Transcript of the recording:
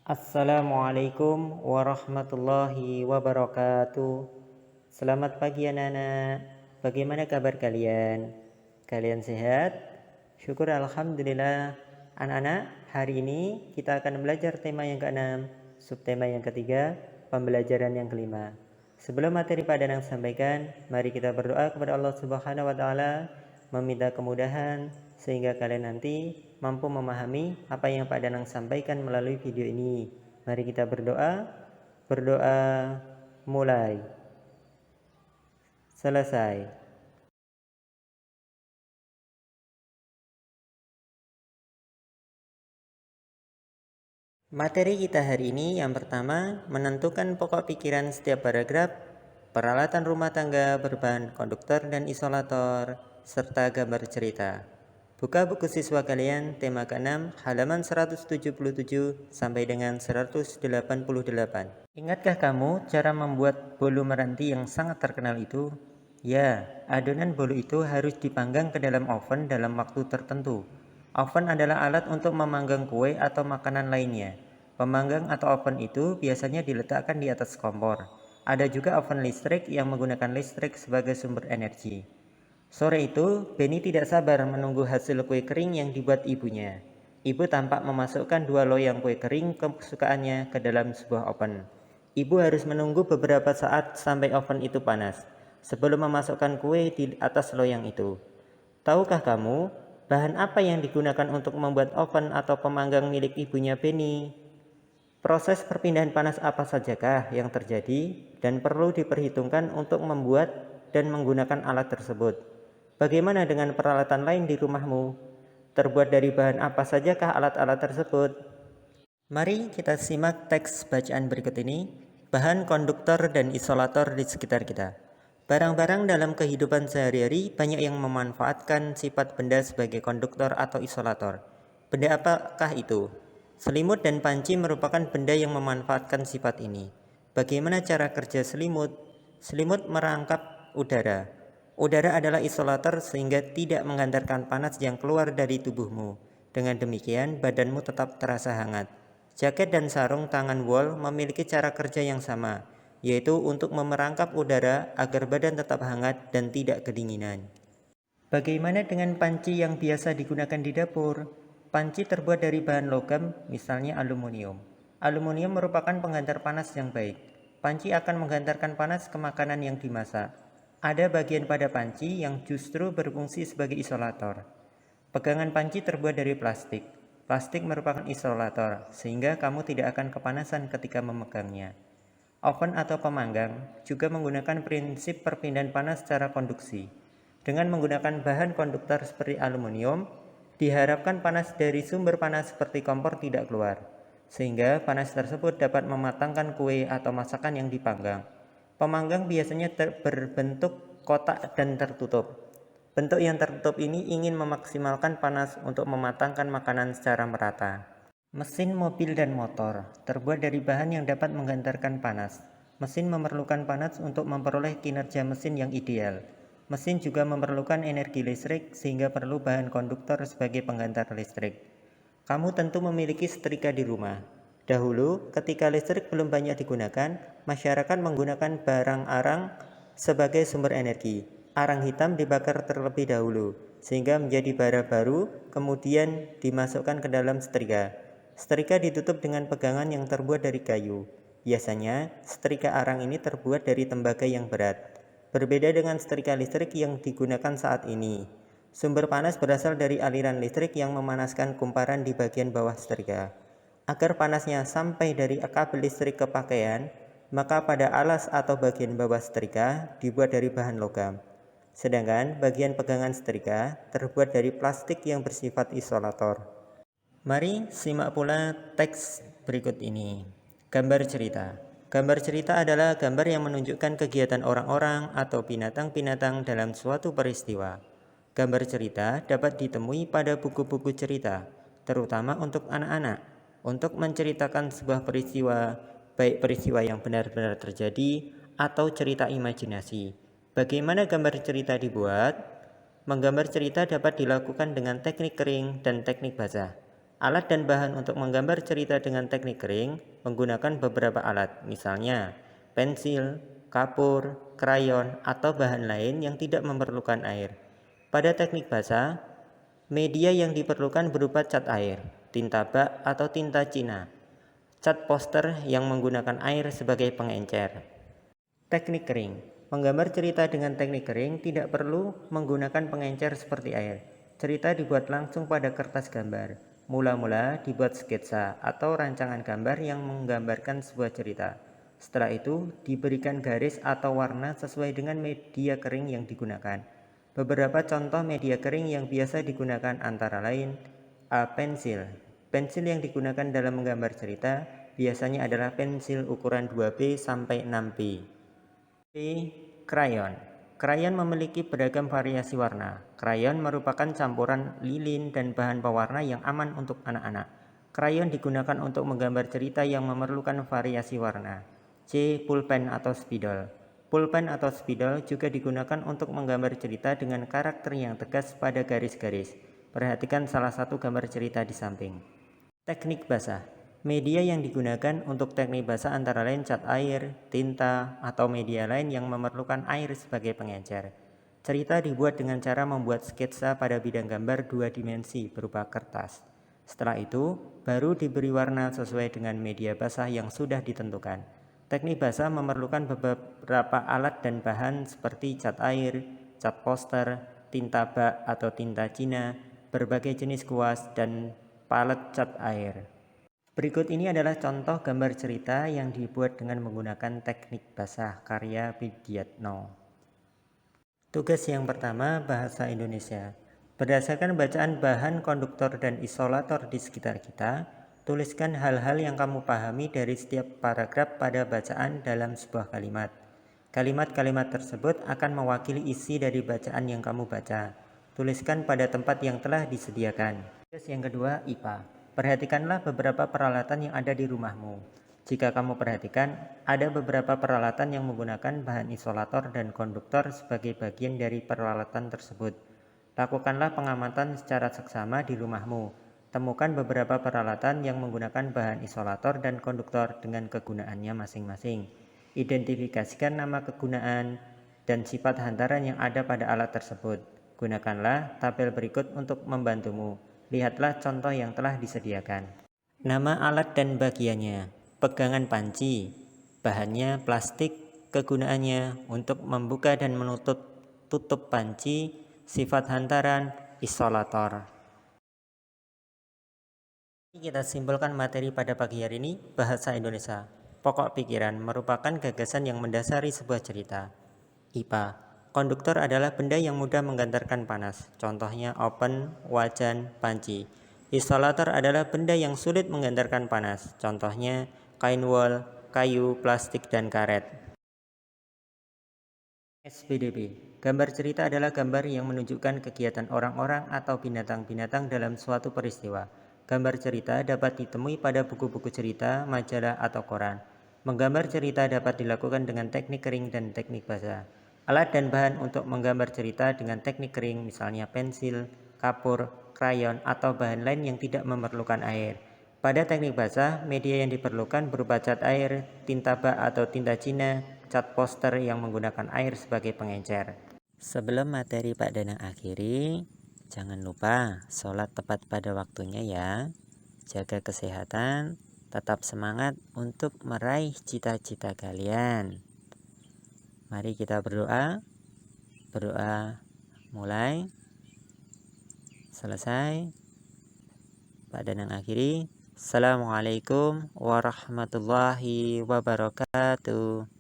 Assalamualaikum warahmatullahi wabarakatuh. Selamat pagi anak-anak. Bagaimana kabar kalian? Kalian sehat? Syukur alhamdulillah. Anak-anak, hari ini kita akan belajar tema yang keenam, subtema yang ketiga, pembelajaran yang kelima. Sebelum materi pada yang sampaikan, mari kita berdoa kepada Allah Subhanahu wa taala meminta kemudahan sehingga kalian nanti mampu memahami apa yang Pak Danang sampaikan melalui video ini. Mari kita berdoa. Berdoa mulai. Selesai. Materi kita hari ini yang pertama, menentukan pokok pikiran setiap paragraf, peralatan rumah tangga berbahan konduktor dan isolator, serta gambar cerita. Buka buku siswa kalian, tema ke-6, halaman 177 sampai dengan 188. Ingatkah kamu cara membuat bolu meranti yang sangat terkenal itu? Ya, adonan bolu itu harus dipanggang ke dalam oven dalam waktu tertentu. Oven adalah alat untuk memanggang kue atau makanan lainnya. Pemanggang atau oven itu biasanya diletakkan di atas kompor. Ada juga oven listrik yang menggunakan listrik sebagai sumber energi. Sore itu, Benny tidak sabar menunggu hasil kue kering yang dibuat ibunya. Ibu tampak memasukkan 2 loyang kue kering kesukaannya ke dalam sebuah oven. Ibu harus menunggu beberapa saat sampai oven itu panas, sebelum memasukkan kue di atas loyang itu. Tahukah kamu, bahan apa yang digunakan untuk membuat oven atau pemanggang milik ibunya Benny? Proses perpindahan panas apa sajakah yang terjadi dan perlu diperhitungkan untuk membuat dan menggunakan alat tersebut? Bagaimana dengan peralatan lain di rumahmu? Terbuat dari bahan apa sajakah alat-alat tersebut? Mari kita simak teks bacaan berikut ini. Bahan konduktor dan isolator di sekitar kita. Barang-barang dalam kehidupan sehari-hari banyak yang memanfaatkan sifat benda sebagai konduktor atau isolator. Benda apakah itu? Selimut dan panci merupakan benda yang memanfaatkan sifat ini. Bagaimana cara kerja selimut? Selimut merangkap udara. Udara adalah isolator sehingga tidak menghantarkan panas yang keluar dari tubuhmu. Dengan demikian, badanmu tetap terasa hangat. Jaket dan sarung tangan wol memiliki cara kerja yang sama, yaitu untuk memerangkap udara agar badan tetap hangat dan tidak kedinginan. Bagaimana dengan panci yang biasa digunakan di dapur? Panci terbuat dari bahan logam, misalnya aluminium. Aluminium merupakan penghantar panas yang baik. Panci akan menghantarkan panas ke makanan yang dimasak. Ada bagian pada panci yang justru berfungsi sebagai isolator. Pegangan panci terbuat dari plastik. Plastik merupakan isolator, sehingga kamu tidak akan kepanasan ketika memegangnya. Oven atau pemanggang juga menggunakan prinsip perpindahan panas secara konduksi. Dengan menggunakan bahan konduktor seperti aluminium, diharapkan panas dari sumber panas seperti kompor tidak keluar, sehingga panas tersebut dapat mematangkan kue atau masakan yang dipanggang. Pemanggang biasanya berbentuk kotak dan tertutup. Bentuk yang tertutup ini ingin memaksimalkan panas untuk mematangkan makanan secara merata. Mesin mobil dan motor terbuat dari bahan yang dapat menghantarkan panas. Mesin memerlukan panas untuk memperoleh kinerja mesin yang ideal. Mesin juga memerlukan energi listrik sehingga perlu bahan konduktor sebagai penghantar listrik. Kamu tentu memiliki setrika di rumah. Dahulu, ketika listrik belum banyak digunakan, masyarakat menggunakan barang arang sebagai sumber energi. Arang hitam dibakar terlebih dahulu, sehingga menjadi bara baru, kemudian dimasukkan ke dalam setrika. Setrika ditutup dengan pegangan yang terbuat dari kayu. Biasanya, setrika arang ini terbuat dari tembaga yang berat. Berbeda dengan setrika listrik yang digunakan saat ini. Sumber panas berasal dari aliran listrik yang memanaskan kumparan di bagian bawah setrika. Agar panasnya sampai dari kabel listrik ke pakaian, maka pada alas atau bagian bawah setrika dibuat dari bahan logam. Sedangkan bagian pegangan setrika terbuat dari plastik yang bersifat isolator. Mari simak pula teks berikut ini. Gambar cerita. Gambar cerita adalah gambar yang menunjukkan kegiatan orang-orang atau binatang-binatang dalam suatu peristiwa. Gambar cerita dapat ditemui pada buku-buku cerita, terutama untuk anak-anak, untuk menceritakan sebuah peristiwa, baik peristiwa yang benar-benar terjadi atau cerita imajinasi. Bagaimana gambar cerita dibuat? Menggambar cerita dapat dilakukan dengan teknik kering dan teknik basah. Alat dan bahan untuk menggambar cerita dengan teknik kering menggunakan beberapa alat, misalnya pensil, kapur, krayon, atau bahan lain yang tidak memerlukan air. Pada teknik basah, media yang diperlukan berupa cat air, tinta bak atau tinta Cina, cat poster yang menggunakan air sebagai pengencer. Teknik kering. Menggambar cerita dengan teknik kering tidak perlu menggunakan pengencer seperti air. Cerita dibuat langsung pada kertas gambar. Mula-mula dibuat sketsa atau rancangan gambar yang menggambarkan sebuah cerita. Setelah itu diberikan garis atau warna sesuai dengan media kering yang digunakan. Beberapa contoh media kering yang biasa digunakan antara lain pensil. Pensil yang digunakan dalam menggambar cerita biasanya adalah pensil ukuran 2B sampai 6B. B. Krayon. Krayon memiliki beragam variasi warna. Krayon merupakan campuran lilin dan bahan pewarna yang aman untuk anak-anak. Krayon digunakan untuk menggambar cerita yang memerlukan variasi warna. C. Pulpen atau spidol. Pulpen atau spidol juga digunakan untuk menggambar cerita dengan karakter yang tegas pada garis-garis. Perhatikan salah satu gambar cerita di samping. Teknik basah. Media yang digunakan untuk teknik basah antara lain cat air, tinta, atau media lain yang memerlukan air sebagai pengencer. Cerita dibuat dengan cara membuat sketsa pada bidang gambar 2 dimensi berupa kertas. Setelah itu, baru diberi warna sesuai dengan media basah yang sudah ditentukan. Teknik basah memerlukan beberapa alat dan bahan seperti cat air, cat poster, tinta bak atau tinta Cina, berbagai jenis kuas, dan palet cat air. Berikut ini adalah contoh gambar cerita yang dibuat dengan menggunakan teknik basah karya Widyatno. Tugas yang pertama, bahasa Indonesia. Berdasarkan bacaan bahan konduktor dan isolator di sekitar kita, tuliskan hal-hal yang kamu pahami dari setiap paragraf pada bacaan dalam sebuah kalimat. Kalimat-kalimat tersebut akan mewakili isi dari bacaan yang kamu baca. Tuliskan pada tempat yang telah disediakan. Tugas yang kedua, IPA. Perhatikanlah beberapa peralatan yang ada di rumahmu. Jika kamu perhatikan, ada beberapa peralatan yang menggunakan bahan isolator dan konduktor sebagai bagian dari peralatan tersebut. Lakukanlah pengamatan secara seksama di rumahmu. Temukan beberapa peralatan yang menggunakan bahan isolator dan konduktor dengan kegunaannya masing-masing. Identifikasikan nama kegunaan dan sifat hantaran yang ada pada alat tersebut. Gunakanlah tabel berikut untuk membantumu. Lihatlah contoh yang telah disediakan. Nama alat dan bagiannya. Pegangan panci. Bahannya plastik. Kegunaannya untuk membuka dan menutup tutup panci. Sifat hantaran isolator. Kita simpulkan materi pada pagi hari ini. Bahasa Indonesia. Pokok pikiran merupakan gagasan yang mendasari sebuah cerita. IPA. Konduktor adalah benda yang mudah menggantarkan panas, contohnya oven, wajan, panci. Isolator adalah benda yang sulit menggantarkan panas, contohnya kain wol, kayu, plastik, dan karet. SPDB. Gambar cerita adalah gambar yang menunjukkan kegiatan orang-orang atau binatang-binatang dalam suatu peristiwa. Gambar cerita dapat ditemui pada buku-buku cerita, majalah, atau koran. Menggambar cerita dapat dilakukan dengan teknik kering dan teknik basah. Alat dan bahan untuk menggambar cerita dengan teknik kering misalnya pensil, kapur, krayon, atau bahan lain yang tidak memerlukan air. Pada teknik basah, media yang diperlukan berupa cat air, tinta bak atau tinta Cina, cat poster yang menggunakan air sebagai pengencer. Sebelum materi Pak Danang akhiri, jangan lupa sholat tepat pada waktunya ya. Jaga kesehatan, tetap semangat untuk meraih cita-cita kalian. Mari kita berdoa. Berdoa mulai. Selesai. Pak Danang akhiri. Assalamualaikum warahmatullahi wabarakatuh.